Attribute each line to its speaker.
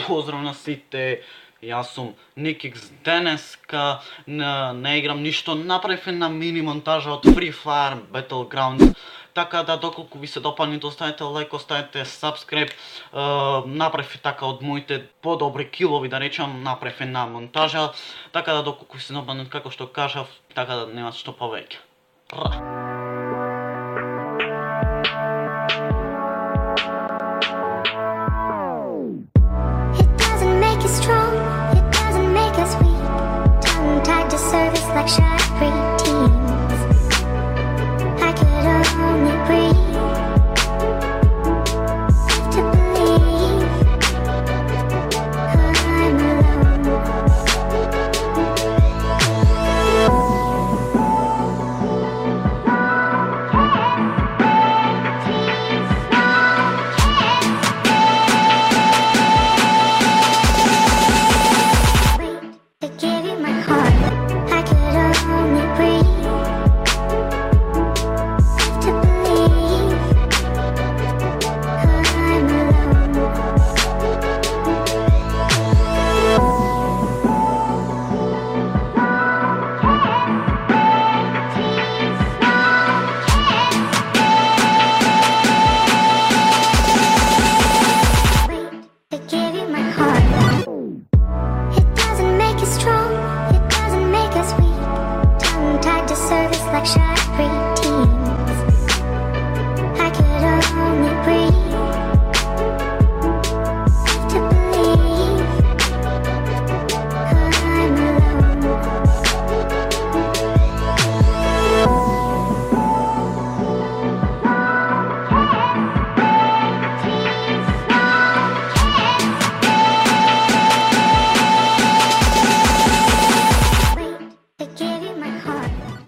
Speaker 1: Поздрав на сите, јас сум Никикс. Денеска не играм ништо, направив една мини монтажа од Free Fire Battlegrounds. Така да доколку ви се допадне, оставете лайк, оставете subscribe. Направив така од моите подобри килови, да речам, направив една монтажа. Така да доколку ви се допадне, како што кажав, така да нема што повеќе.